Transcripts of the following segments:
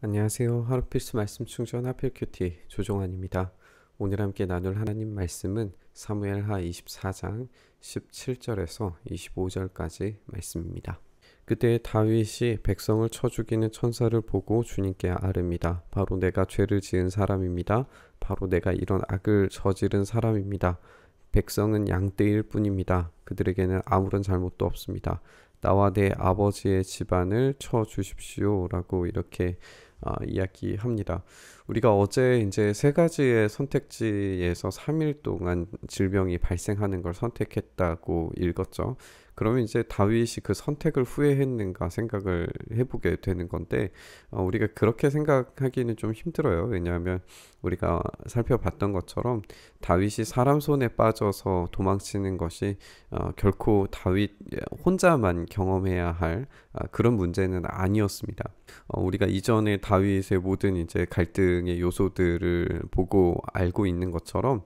안녕하세요. 하루 필수 말씀 충전 하필 큐티 조종환입니다. 오늘 함께 나눌 하나님 말씀은 사무엘하 24장 17절에서 25절까지 말씀입니다. 그때 다윗이 백성을 쳐 죽이는 천사를 보고 주님께 아릅니다. 바로 내가 죄를 지은 사람입니다. 바로 내가 이런 악을 저지른 사람입니다. 백성은 양떼일 뿐입니다. 그들에게는 아무런 잘못도 없습니다. 나와 내 아버지의 집안을 쳐 주십시오 라고 이렇게 이야기합니다. 우리가 어제 이제 세 가지의 선택지에서 3일 동안 질병이 발생하는 걸 선택했다고 읽었죠. 그러면 이제 다윗이 그 선택을 후회했는가 생각을 해보게 되는 건데, 우리가 그렇게 생각하기는 좀 힘들어요. 왜냐하면 우리가 살펴봤던 것처럼 다윗이 사람 손에 빠져서 도망치는 것이 결코 다윗 혼자만 경험해야 할 그런 문제는 아니었습니다. 우리가 이전에 다윗의 모든 이제 갈등의 요소들을 보고 알고 있는 것처럼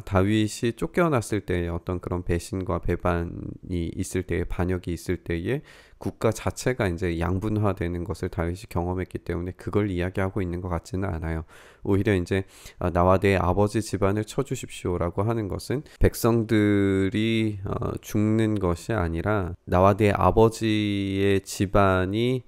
다윗이 쫓겨났을 때의 어떤 그런 배신과 배반이 있을 때에 반역이 있을 때에 국가 자체가 이제 양분화되는 것을 다윗이 경험했기 때문에 그걸 이야기하고 있는 것 같지는 않아요. 오히려 이제 나와 내 아버지 집안을 쳐주십시오라고 하는 것은 백성들이 죽는 것이 아니라 나와 내 아버지의 집안이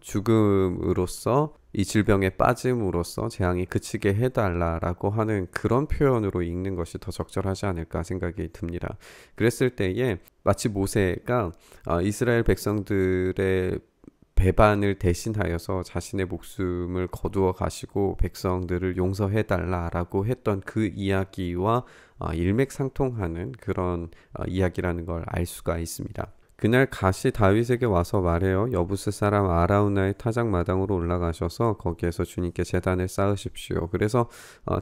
죽음으로써 이 질병에 빠짐으로써 재앙이 그치게 해달라라고 하는 그런 표현으로 읽는 것이 더 적절하지 않을까 생각이 듭니다. 그랬을 때에 마치 모세가 이스라엘 백성들의 배반을 대신하여서 자신의 목숨을 거두어 가시고 백성들을 용서해 달라라고 했던 그 이야기와 일맥상통하는 그런 이야기라는 걸 알 수가 있습니다. 그날 갓이 다윗에게 와서 말해요. 여부스 사람 아라우나의 타작마당으로 올라가셔서 거기에서 주님께 제단을 쌓으십시오. 그래서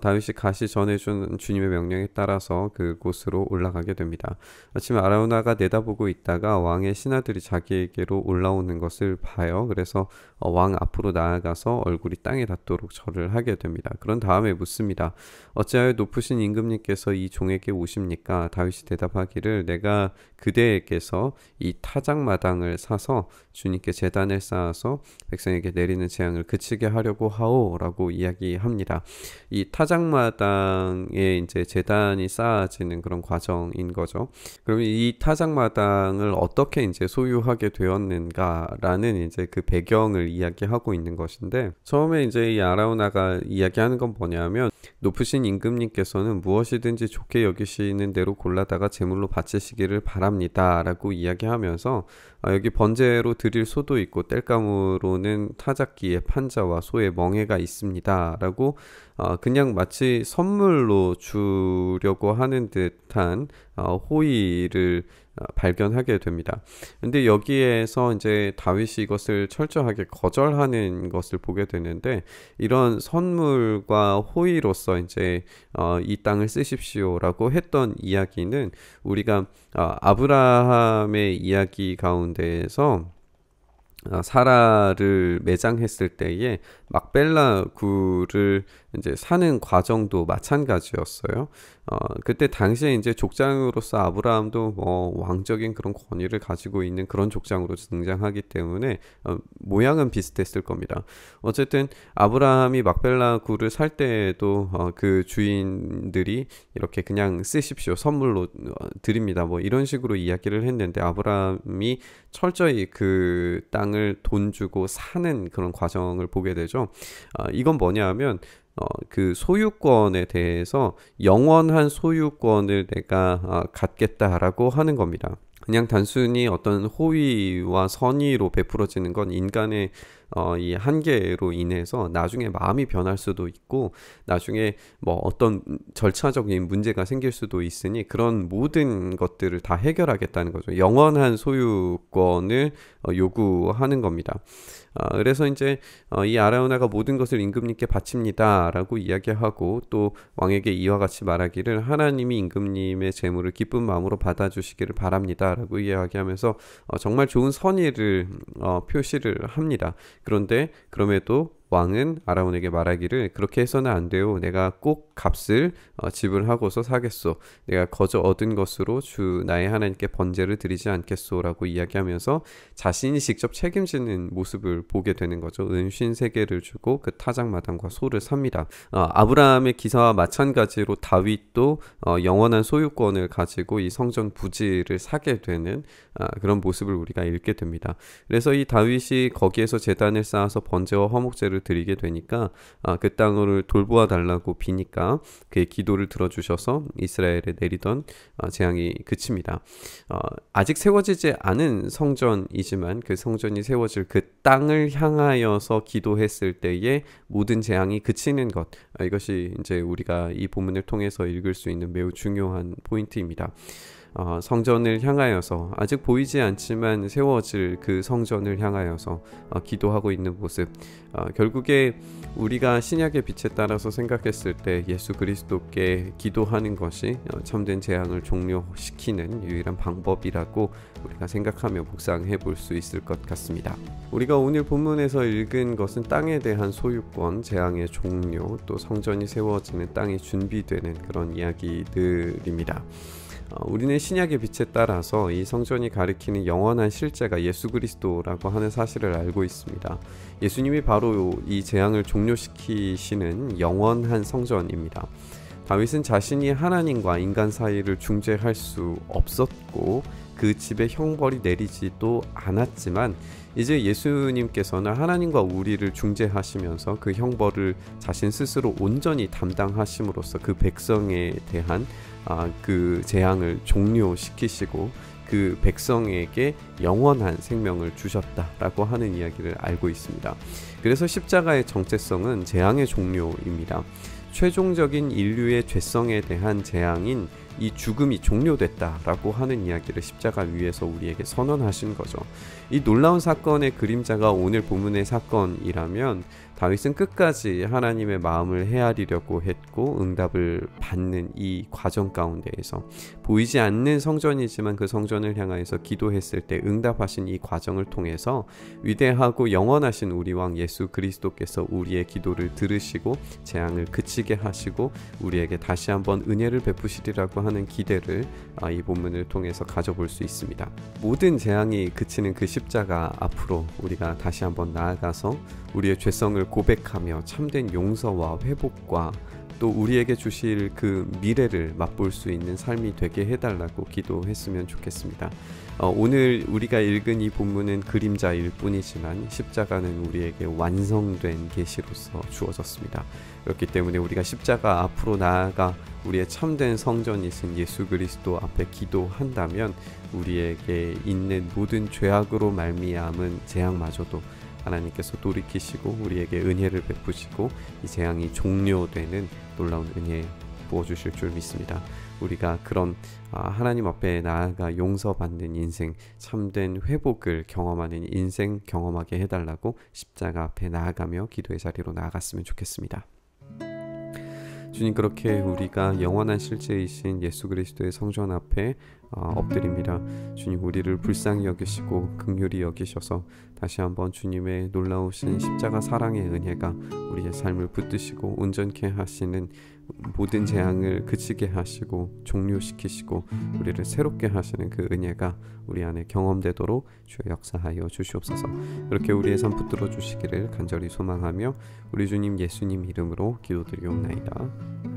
다윗이 갓이 전해준 주님의 명령에 따라서 그곳으로 올라가게 됩니다. 아침에 아라우나가 내다보고 있다가 왕의 신하들이 자기에게로 올라오는 것을 봐요. 그래서 왕 앞으로 나아가서 얼굴이 땅에 닿도록 절을 하게 됩니다. 그런 다음에 묻습니다. 어찌하여 높으신 임금님께서 이 종에게 오십니까? 다윗이 대답하기를 내가 그대에게서 이 타작마당을 사서 주님께 제단을 쌓아서 백성에게 내리는 재앙을 그치게 하려고 하오라고 이야기합니다. 이 타작마당에 이제 제단이 쌓아지는 그런 과정인 거죠. 그럼 이 타작마당을 어떻게 이제 소유하게 되었는가라는 이제 그 배경을 이야기하고 있는 것인데, 처음에 이제 이 아라우나가 이야기하는 건 뭐냐면 높으신 임금님께서는 무엇이든지 좋게 여기시는 대로 골라다가 제물로 바치시기를 바랍니다 라고 이야기하면서 여기 번제로 드릴 소도 있고 땔감으로는 타작기의 판자와 소의 멍에가 있습니다 라고 그냥 마치 선물로 주려고 하는 듯한 호의를 발견하게 됩니다. 근데 여기에서 이제 다윗이 이것을 철저하게 거절하는 것을 보게 되는데, 이런 선물과 호의로서 이제 이 땅을 쓰십시오라고 했던 이야기는 우리가 아브라함의 이야기 가운데에서 사라를 매장했을 때에 막벨라 굴을 이제 사는 과정도 마찬가지였어요. 그때 당시에 이제 족장으로서 아브라함도 뭐 왕적인 그런 권위를 가지고 있는 그런 족장으로 등장하기 때문에 모양은 비슷했을 겁니다. 어쨌든 아브라함이 막벨라 굴을 살 때에도 그 주인들이 이렇게 그냥 쓰십시오, 선물로 드립니다, 뭐 이런 식으로 이야기를 했는데, 아브라함이 철저히 그 땅을 돈 주고 사는 그런 과정을 보게 되죠. 이건 뭐냐면 그 소유권에 대해서 영원한 소유권을 내가 갖겠다라고 하는 겁니다. 그냥 단순히 어떤 호의와 선의로 베풀어지는 건 인간의 이 한계로 인해서 나중에 마음이 변할 수도 있고 나중에 뭐 어떤 절차적인 문제가 생길 수도 있으니 그런 모든 것들을 다 해결하겠다는 거죠. 영원한 소유권을 요구하는 겁니다. 그래서 이제 이 아라우나가 모든 것을 임금님께 바칩니다 라고 이야기하고, 또 왕에게 이와 같이 말하기를 하나님이 임금님의 재물을 기쁜 마음으로 받아주시기를 바랍니다 라고 이야기하면서 정말 좋은 선의를 표시를 합니다. 그런데 그럼에도 왕은 아람온에게 말하기를 그렇게 해서는 안 돼요. 내가 꼭 값을 지불하고서 사겠소. 내가 거저 얻은 것으로 주 나의 하나님께 번제를 드리지 않겠소라고 이야기하면서 자신이 직접 책임지는 모습을 보게 되는 거죠. 은 53개를 주고 그 타작마당과 소를 삽니다. 아브라함의 기사와 마찬가지로 다윗도 영원한 소유권을 가지고 이 성전 부지를 사게 되는 그런 모습을 우리가 읽게 됩니다. 그래서 이 다윗이 거기에서 제단을 쌓아서 번제와 화목제를 드리게 되니까 그 땅을 돌보아 달라고 비니까 그의 기도를 들어주셔서 이스라엘에 내리던 재앙이 그칩니다. 아직 세워지지 않은 성전이지만 그 성전이 세워질 그 땅을 향하여서 기도했을 때에 모든 재앙이 그치는 것, 이것이 이제 우리가 이 본문을 통해서 읽을 수 있는 매우 중요한 포인트입니다. 성전을 향하여서 아직 보이지 않지만 세워질 그 성전을 향하여서 기도하고 있는 모습, 결국에 우리가 신약의 빛에 따라서 생각했을 때 예수 그리스도께 기도하는 것이 참된 재앙을 종료시키는 유일한 방법이라고 우리가 생각하며 묵상해 볼 수 있을 것 같습니다. 우리가 오늘 본문에서 읽은 것은 땅에 대한 소유권, 재앙의 종료, 또 성전이 세워지는 땅이 준비되는 그런 이야기들입니다. 우리는 신약의 빛에 따라서 이 성전이 가리키는 영원한 실제가 예수 그리스도라고 하는 사실을 알고 있습니다. 예수님이 바로 이 재앙을 종료시키시는 영원한 성전입니다. 다윗은 자신이 하나님과 인간 사이를 중재할 수 없었고 그 집에 형벌이 내리지도 않았지만 이제 예수님께서는 하나님과 우리를 중재하시면서 그 형벌을 자신 스스로 온전히 담당하심으로써 그 백성에 대한 그 재앙을 종료시키시고 그 백성에게 영원한 생명을 주셨다라고 하는 이야기를 알고 있습니다. 그래서 십자가의 정체성은 재앙의 종료입니다. 최종적인 인류의 죄성에 대한 재앙인 이 죽음이 종료됐다라고 하는 이야기를 십자가 위에서 우리에게 선언하신 거죠. 이 놀라운 사건의 그림자가 오늘 본문의 사건이라면 다윗은 끝까지 하나님의 마음을 헤아리려고 했고 응답을 받는 이 과정 가운데에서 보이지 않는 성전이지만 그 성전을 향하여서 기도했을 때 응답하신 이 과정을 통해서 위대하고 영원하신 우리 왕 예수 그리스도께서 우리의 기도를 들으시고 재앙을 그치게 하시고 우리에게 다시 한번 은혜를 베푸시리라고 하는 기대를 이 본문을 통해서 가져볼 수 있습니다. 모든 재앙이 그치는 그 십자가 앞으로 우리가 다시 한번 나아가서 우리의 죄성을 고백하며 참된 용서와 회복과 또 우리에게 주실 그 미래를 맛볼 수 있는 삶이 되게 해달라고 기도했으면 좋겠습니다. 오늘 우리가 읽은 이 본문은 그림자일 뿐이지만 십자가는 우리에게 완성된 계시로서 주어졌습니다. 그렇기 때문에 우리가 십자가 앞으로 나아가 우리의 참된 성전이신 예수 그리스도 앞에 기도한다면 우리에게 있는 모든 죄악으로 말미암은 재앙마저도 하나님께서 돌이키시고 우리에게 은혜를 베푸시고 이 재앙이 종료되는 놀라운 은혜 부어주실 줄 믿습니다. 우리가 그런 하나님 앞에 나아가 용서받는 인생, 참된 회복을 경험하는 인생 경험하게 해달라고 십자가 앞에 나아가며 기도의 자리로 나아갔으면 좋겠습니다. 주님, 그렇게 우리가 영원한 실제이신 예수 그리스도의 성전 앞에 엎드립니다. 주님, 우리를 불쌍히 여기시고 긍휼히 여기셔서 다시 한번 주님의 놀라우신 십자가 사랑의 은혜가 우리의 삶을 붙드시고 온전케 하시는 모든 재앙을 그치게 하시고 종료시키시고 우리를 새롭게 하시는 그 은혜가 우리 안에 경험되도록 주의 역사하여 주시옵소서. 그렇게 우리의 삶 붙들어 주시기를 간절히 소망하며 우리 주님 예수님 이름으로 기도드리옵나이다.